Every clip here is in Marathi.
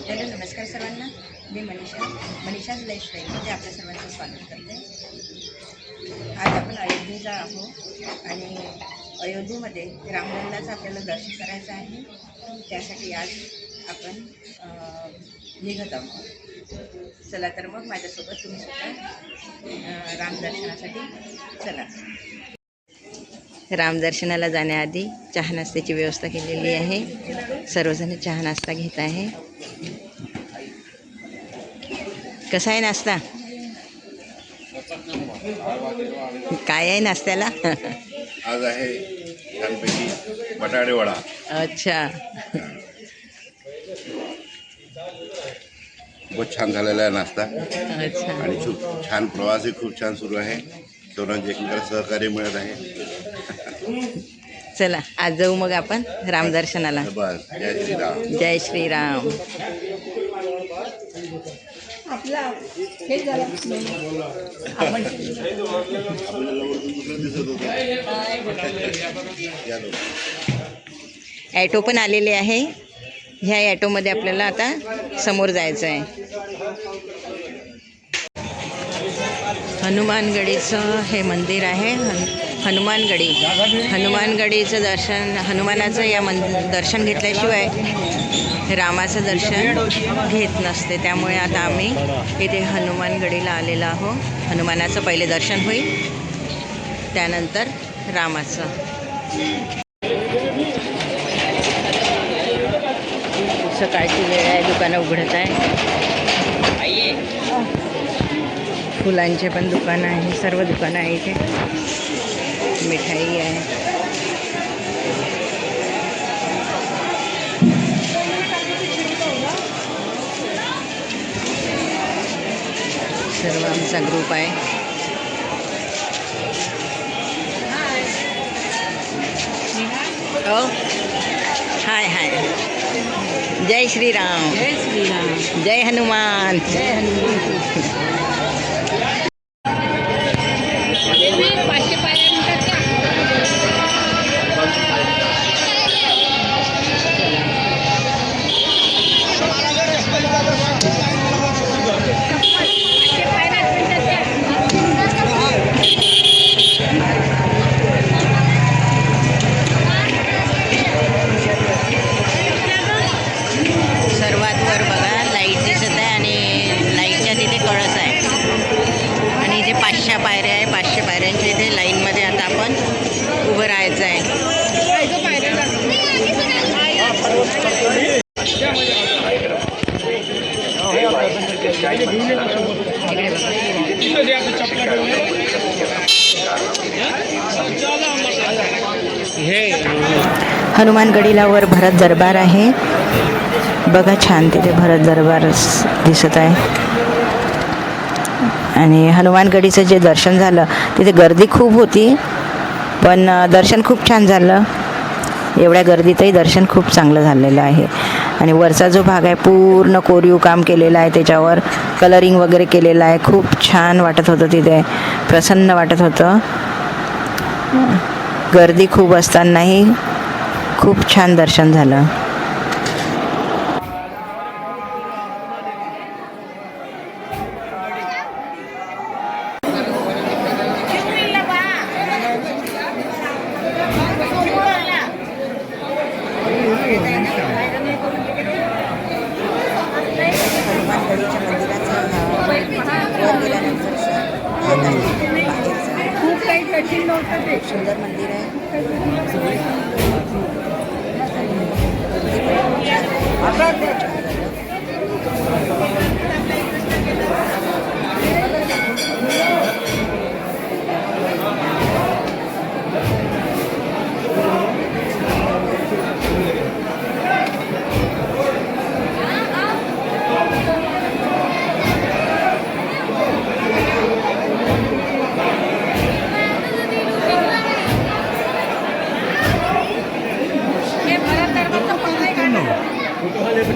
हॅलो नमस्कार सर्वांना. मी मनीषाज लाईफस्टाईलमध्ये आपल्या सर्वांचं स्वागत करते. आज आपण अयोध्येला आहोत आणि अयोध्येमध्ये रामलल्लाचं आपल्याला दर्शन करायचं आहे. त्यासाठी आज आपण निघत आहोत. चला तर मग माझ्यासोबत तुम्ही सुद्धा रामदर्शनासाठी चला. रामदर्शनाला जाण्याआधी चहा नाश्त्याची व्यवस्था केलेली आहे. सर्वजण चहा नाश्ता घेत आहे. कसा आहे नाश्ता? काय आहे नाश्त्याला? आज आहे छानपैकी बटाटे वडा. अच्छा, बहुत छान झालेला आहे नाश्ता. अच्छा. आणि छान प्रवासही खूप छान सुरू आहे. सर्वांचे एकमेकाला सहकार्य मिळत आहे. चला आज जाऊ मग आपण रामदर्शनाला. बस, जय श्रीराम. जय श्रीराम. ॲटो पण आलेले आहे. ह्या ॲटोमध्ये आपल्याला आता समोर जायचं आहे. हनुमानगडीचं हे मंदिर आहे. हनुमानगडीचं दर्शन, हनुमानाचं या दर्शन घेतल्याशिवाय रामाचं दर्शन घेत नसते. त्यामुळे आता आम्ही इथे हनुमानगडीला आलेलो आहोत. हनुमानाचं पहिले दर्शन होईल, त्यानंतर रामाचं. सकाळची वेळ आहे, दुकानं उघडत आहे. फुलांचे पण दुकानं आहे, सर्व दुकानं आहे इथे. मिठाई आहे. सर्व आमचा ग्रुप आहे. हो, हाय हाय. जय श्रीराम. जय श्रीराम. जय हनुमान. जय हनुमान. सर्वात वर बघा लाईट दिसत आहे आणि लाईटच्या तिथे कळस आहे. आणि इथे 500 पायऱ्या आहे. 500 पायऱ्यांच्या इथे लाईनमध्ये आता आपण उभं राहायचं आहे. हनुमानगडीला वर भरत दरबार आहे. बघा छान तिथे भरत दरबार दिसत आहे. आणि हनुमानगडीचं जे दर्शन झालं तिथे गर्दी खूप होती, पण दर्शन खूप छान झालं. एवढ्या गर्दीतही दर्शन खूप चांगलं झालेलं आहे. आणि वरचा जो भाग आहे पूर्ण कोरीव काम केलेलं आहे, त्याच्यावर कलरिंग वगैरे केलेलं आहे. खूप छान वाटत होतं तिथे, प्रसन्न वाटत होतं. गर्दी खूप असतानाही खूप छान दर्शन झालं. खूप काही कठीण नव्हतं ते. सुंदर मंदिर आहे.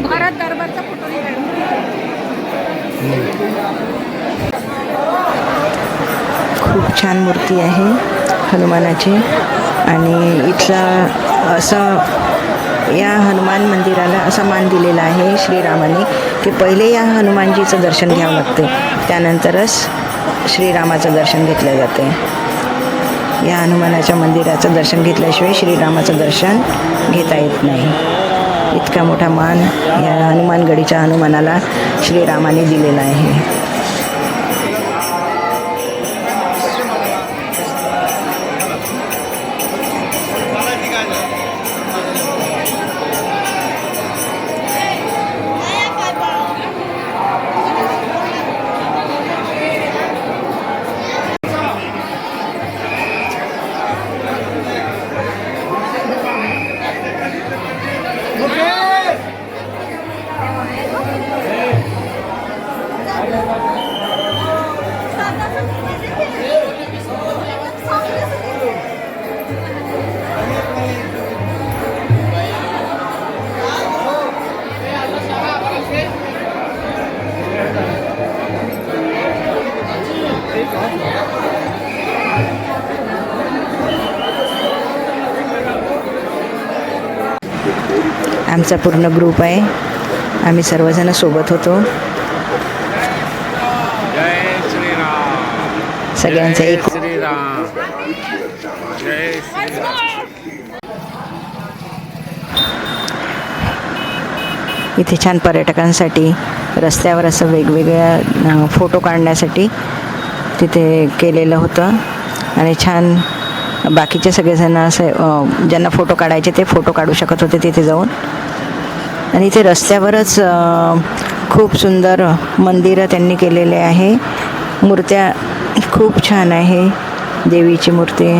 भारत दरबारचा फोटो खूप छान मूर्ती आहे हनुमानाची. आणि इथला असं या हनुमान मंदिराला असा मान दिलेला आहे श्रीरामाने की पहिले या हनुमानजीचं दर्शन घ्यावं लागते, त्यानंतरच श्रीरामाचं दर्शन घेतलं जाते. या हनुमानाच्या मंदिराचं दर्शन घेतल्याशिवाय श्रीरामाचं दर्शन घेता येत नाही. इतका मोठा मान या हनुमानगडीच्या हनुमानाला श्रीरामाने दिलेला आहे. आमचा पूर्ण ग्रुप आहे, आम्ही सर्वजण सोबत होतो. जय श्रीराम. सगळ्यांचा एक श्रीराम. जय श्रीराम. इथे छान पर्यटकांसाठी रस्त्यावर असं वेगवेगळ्या फोटो काढण्यासाठी तिथे केलेलं होतं आणि छान बाकीचे सगळेजण असे ज्यांना फोटो काढायचे ते फोटो काढू शकत होते तिथे जाऊन. आणि इथे रस्त्यावरच खूप सुंदर मंदिरं त्यांनी केलेले आहे. मूर्त्या खूप छान आहे, देवीची मूर्ती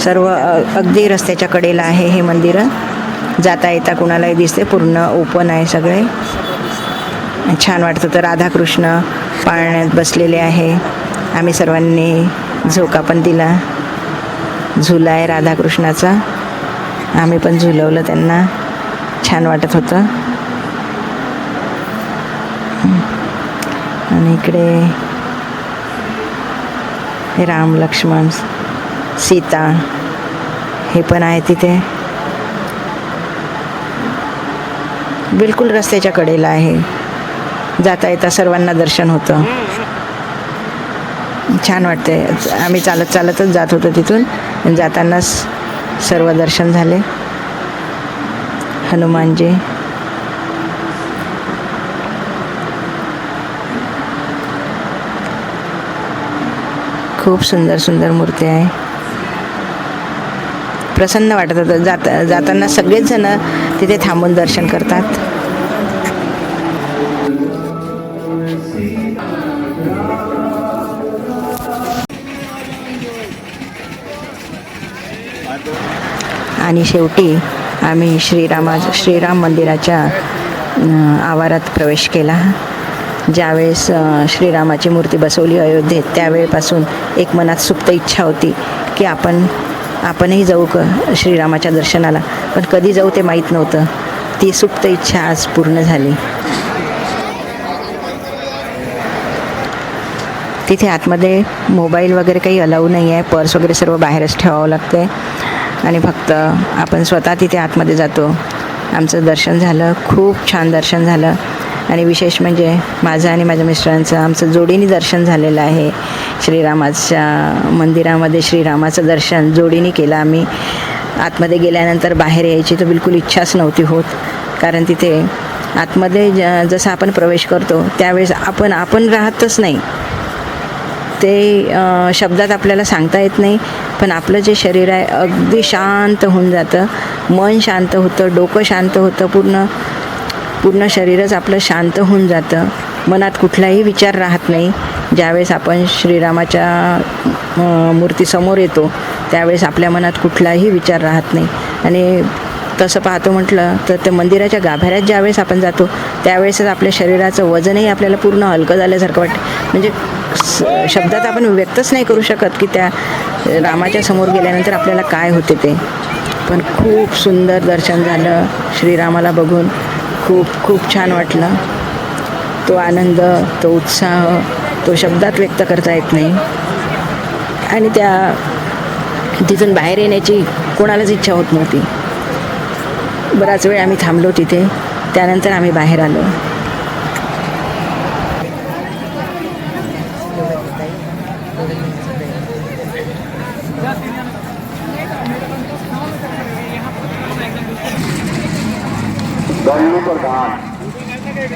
सर्व अगदी रस्त्याच्या कडेला आहे. हे मंदिरं जाता येता कुणालाही दिसते, पूर्ण ओपन आहे सगळे. छान वाटतं. तर राधाकृष्ण पाळण्यात बसलेले आहे. आम्ही सर्वांनी झोका पण दिला, झुला आहे राधाकृष्णाचा, आम्ही पण झुलवलं त्यांना. छान वाटत होतं. आणि इकडे हे राम लक्ष्मण सीता हे पण आहे तिथे. बिलकुल रस्त्याच्या कडेला आहे, जाता येता सर्वांना दर्शन होतं. छान वाटते. आम्ही चालत चालतच जात होतो तिथून, जातानाच सर्व दर्शन झाले. हनुमानजी खूप सुंदर सुंदर मूर्ती आहे. प्रसन्न वाटत होतं. जाताना सगळेच जण तिथे थांबून दर्शन करतात. आणि शेवटी आम्ही श्रीराम मंदिराच्या आवारात प्रवेश केला. ज्यावेळेस श्रीरामाची मूर्ती बसवली अयोध्येत, त्यावेळेपासून एक मनात सुप्त इच्छा होती की आपणही जाऊ श्रीरामाच्या दर्शनाला, पण कधी जाऊ ते माहीत नव्हतं. ती सुप्त इच्छा आज पूर्ण झाली. तिथे आतमध्ये मोबाईल वगैरे काही अलाऊ नाही आहे, पर्स वगैरे सर्व बाहेरच ठेवावं लागतं आहे आणि फक्त आपण स्वतः तिथे आतमध्ये जातो. आमचं दर्शन झालं, खूप छान दर्शन झालं. आणि विशेष म्हणजे माझं आणि माझ्या मिस्टरांचं आमचं जोडीने दर्शन झालेलं आहे. श्रीरामाच्या मंदिरामध्ये श्रीरामाचं दर्शन जोडीने केलं आम्ही. आतमध्ये गेल्यानंतर बाहेर यायची तर बिलकुल इच्छाच नव्हती होत, कारण तिथे आतमध्ये जसं आपण प्रवेश करतो त्यावेळेस आपण राहतच नाही. ते शब्दात आपल्याला सांगता येत नाही, पण आपलं जे शरीर आहे अगदी शांत होऊन जातं. मन शांत होतं, डोकं शांत होतं, पूर्ण शरीरच आपलं शांत होऊन जातं. मनात कुठलाही विचार राहत नाही. ज्यावेळेस आपण श्रीरामाच्या मूर्तीसमोर येतो त्यावेळेस आपल्या मनात कुठलाही विचार राहत नाही. आणि तसं पाहतो म्हटलं तर त्या मंदिराच्या गाभाऱ्यात ज्यावेळेस आपण जातो त्यावेळेसच आपल्या शरीराचं वजनही आपल्याला पूर्ण हलकं झाल्यासारखं वाटतं. म्हणजे शब्दात आपण व्यक्तच नाही करू शकत की त्या रामाच्या समोर गेल्यानंतर आपल्याला काय होते ते. पण खूप सुंदर दर्शन झालं. श्रीरामाला बघून खूप छान वाटलं. तो आनंद, तो उत्साह, तो शब्दात व्यक्त करता येत नाही. आणि तिथून बाहेर येण्याची कोणालाच इच्छा होत नव्हती. बराच वेळ आम्ही थांबलो तिथे. त्यानंतर आम्ही बाहेर आलो.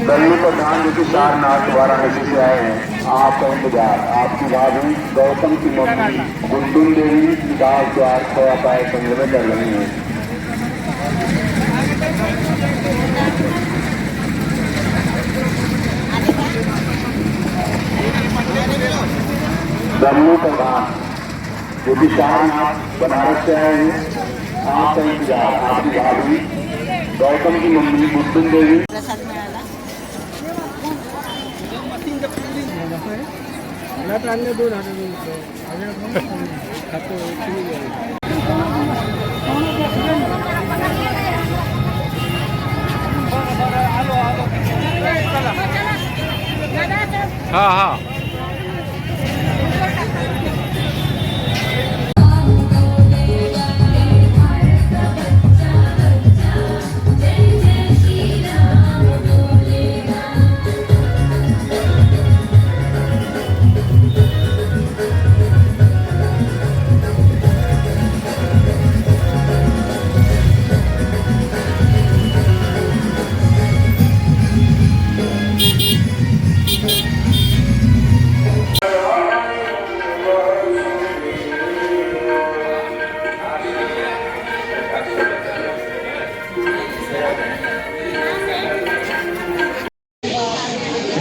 दल्लू प्रधान जो कि सारनाथ वाराणसी से आए हैं, आपका इंतजार, आपकी भाभी गौतम की मम्मी गुंडुन देवी दाल चार खोया पाए केंद्र में कर रही है. दल्लू प्रधान जो कि सारनाथ बनारस से आए हैं, आपका इंतजार, आपकी भाभी गौतम की मम्मी गुंडुन देवी. हा हा.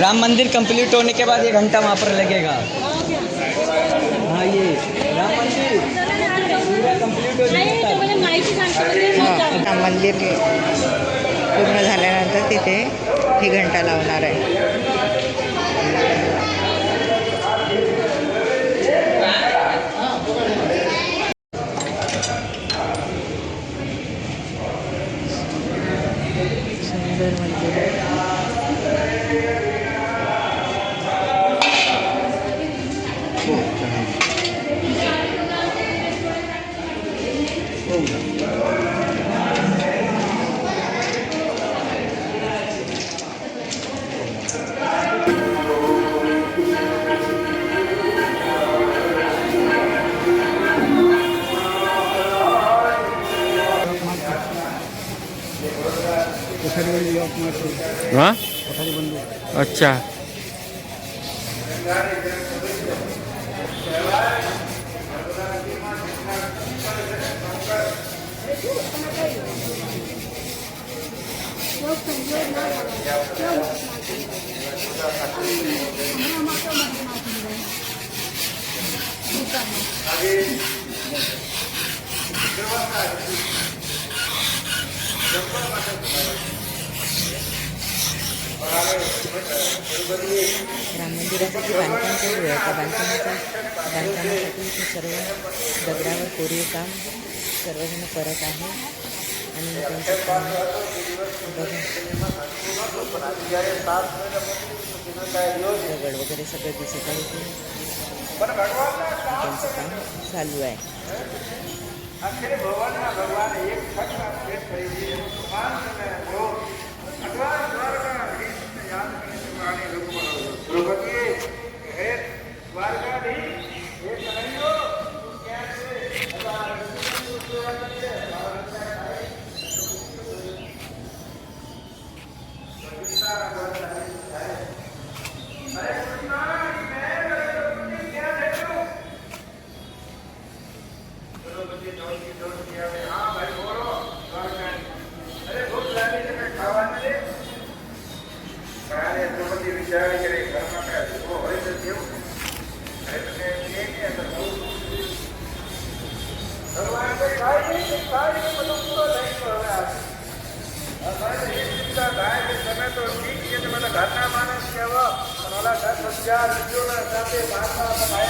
राम मंदिर कंप्लीट होने के बाद 1 घंटा वहाँ पर लगेगा. हाँ, ये राम मंदिर पूरा कंप्लीट हो जाएगा. राम मंदिर पूर्ण झाल्यानंतर तिथे ही घंटा लावणार आहे. सुंदर मंदिर आहे. हाँ अच्छा. राम मंदिराचं बांधकाम चालू आहे. त्या बांधकामासाठी इथे सर्व दगडावर कोरीवकाम सर्वजण करत आहे. आणि त्यांचं काम दगड वगैरे सगळं दिसत आहे. त्यांचं काम चालू आहे. ઘરના માણસ કેવો ઓલા 10,000 વિડીયોના સાથે મારતા ભાઈ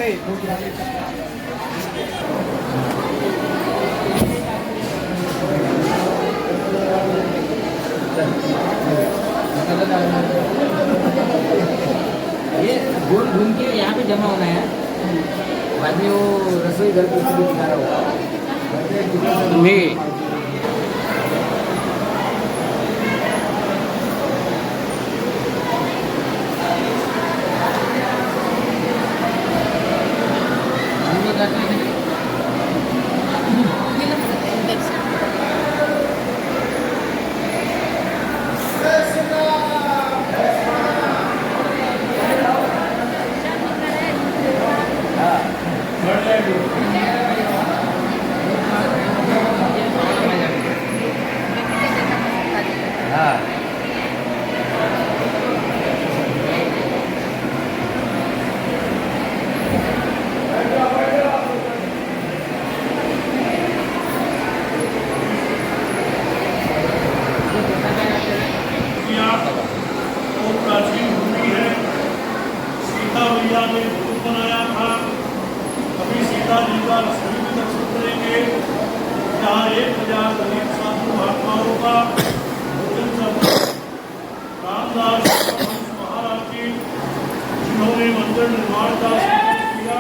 ये घूम घूम के यहाँ पे जमा होना है, बाद में वो रसोई घर को दिखा रहा होगा। मी और प्राचीन भूमि है। सीता मैया ने भूत बनाया था। अभी सीता जी का रसोई में दर्शन करेंगे, जहाँ 1000 दलित साधु महात्माओं का भोजन सब रामदास महाराज जी, जिन्होंने मंदिर निर्माण का किया।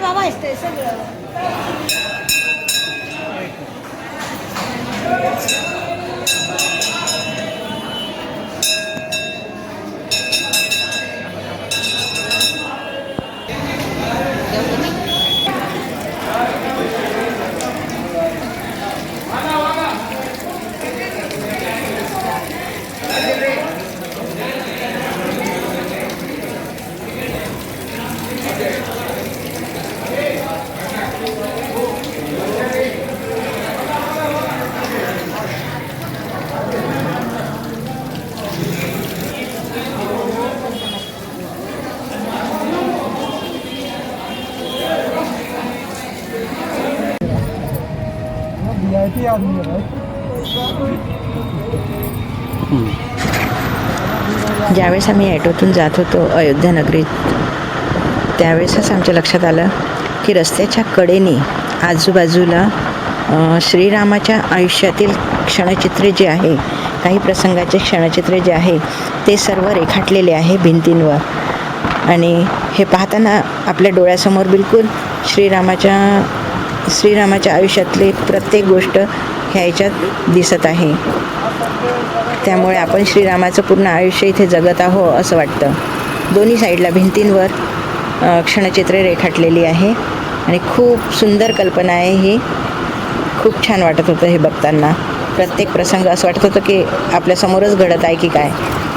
बाबा स्टेशन ज्यावेळेस आम्ही ॲटोतून जात होतो अयोध्या नगरीत, त्यावेळेसच आमच्या लक्षात आलं की रस्त्याच्या कडेने आजूबाजूला श्रीरामाच्या आयुष्यातील क्षणचित्रे जे आहे, काही प्रसंगाचे क्षणचित्रे जे आहे ते सर्व रेखाटलेले आहे भिंतींवर. आणि हे पाहताना आपल्या डोळ्यासमोर बिलकुल श्रीरामाच्या आयुष्यातली प्रत्येक गोष्ट ह्या याच्यात दिसत आहे. त्यामुळे आपण श्रीरामाचं पूर्ण आयुष्य इथे जगत आहो असं वाटतं. दोन्ही साईडला भिंतींवर क्षणचित्रे रेखाटलेली आहे आणि खूप सुंदर कल्पना आहे ही. खूप छान वाटत होतं हे बघताना. प्रत्येक प्रसंग असं वाटत होतं की आपल्यासमोरच घडत आहे की काय,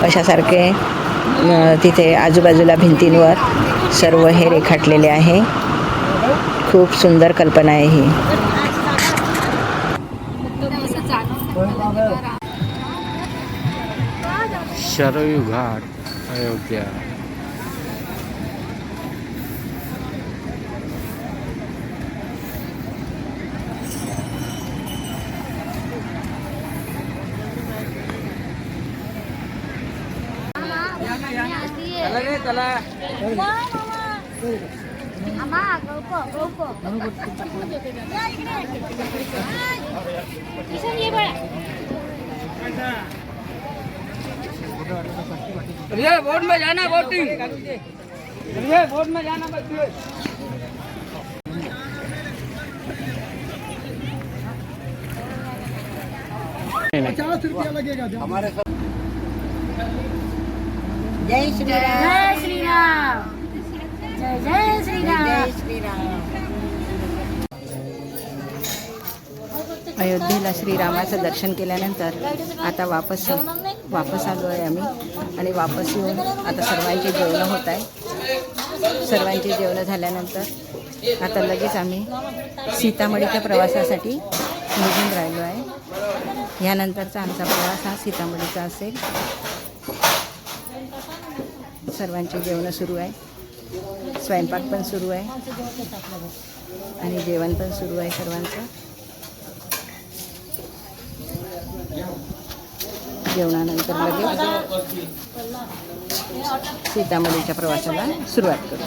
अशासारखे तिथे आजूबाजूला भिंतींवर सर्व हे रेखाटलेले आहे. खूप सुंदर कल्पना आहे ही. शरयू घाट अयोध्या. बोट में जाना, बोटिंग बोट में जाना बच्चे. जय श्रीराम. जय श्रीराम. जय जय श्रीराम. जय श्रीराम. अयोध्येला श्रीरामाचं दर्शन केल्यानंतर आता वापस आलो आहे आम्ही. आणि वापस येऊन आता सर्वांची जेवणं होत आहे. सर्वांची जेवणं झाल्यानंतर आता लगेच आम्ही सीतामढीच्या प्रवासासाठी निघून राहिलो आहे. यानंतरचा आमचा प्रवास हा सीतामढीचा असेल. सर्वांची जेवणं सुरू आहे, स्वयंपाक पण सुरू आहे आणि जेवण पण सुरू आहे सर्वांचं. जेवणानंतर लगेच सीतामढीच्या प्रवासाला सुरुवात करू.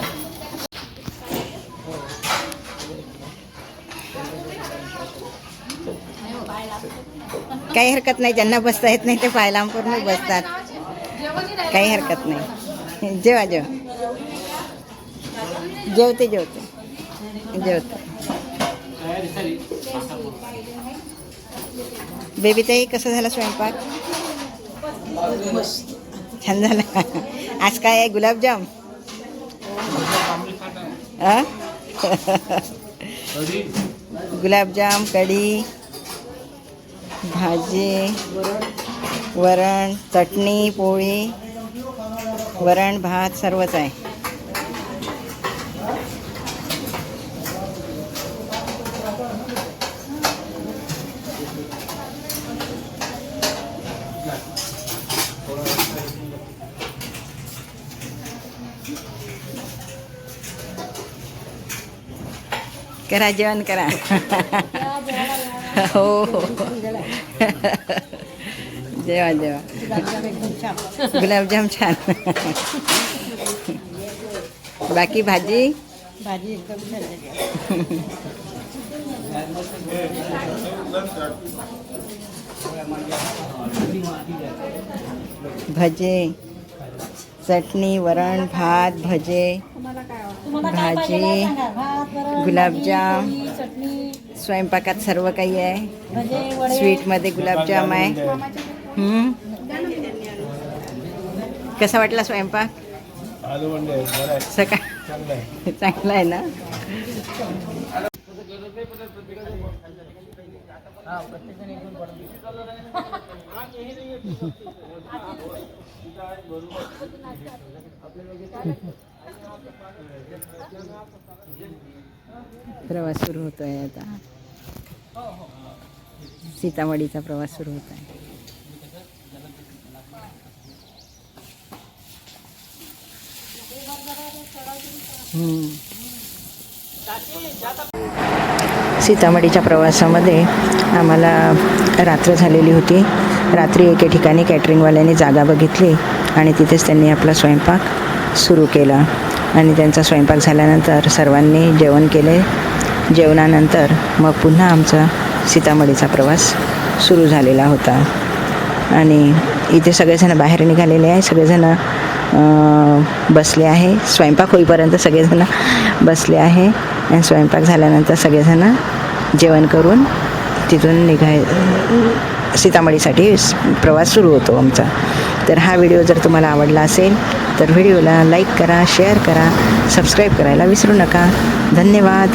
काही हरकत नाही, ज्यांना बसता येत नाही ते पाय पूर्ण बसतात, काही हरकत नाही. जेवा जेवा, जेवते जेवते जेवते. बेबी ताई, कसं झाला स्वयंपाक? छान झाला. आज काय आहे? गुलाबजाम. गुलाबजाम, कढी, भाजी, वरण, चटणी, पोळी, वरण भात सर्वच आहे. करा जेवण करा. हो हो, जेवा जेवा. गुलाबजाम छान. बाकी भाजी एकदम छान. भजे, चटणी, वरण भात, भजे, भाजी, गुलाबजाम. स्वयंपाकात सर्व काही आहे. स्वीटमध्ये गुलाबजाम आहे. कसा वाटला स्वयंपाक? सकाळ चांगला आहे ना. प्रवास सुरू होतो आहे आता. सीतामढीचा प्रवास सुरू होत आहे. सीतामढीच्या प्रवासामध्ये आम्हाला रात्र झालेली होती. रात्री एके ठिकाणी कॅटरिंगवाल्यांनी जागा बघितली आणि तिथेच त्यांनी आपला स्वयंपाक सुरू केला. आणि त्यांचा स्वयंपाक झाल्यानंतर सर्वांनी जेवण केले. जेवणानंतर मग पुन्हा आमचा सीतामढीचा प्रवास सुरू झालेला होता. आणि इथे सगळेजण बाहेर निघालेले आहे. सगळेजण बसले आहे. स्वयंपाक होईपर्यंत सगळेजण बसले आहे आणि स्वयंपाक झाल्यानंतर सगळेजण जेवण करून तिथून सीतामढीसाठी प्रवास सुरू होतो आमचा. तर हा व्हिडिओ जर तुम्हाला आवडला असेल तर व्हिडिओला लाईक करा, शेअर करा, सबस्क्राईब करायला विसरू नका. धन्यवाद.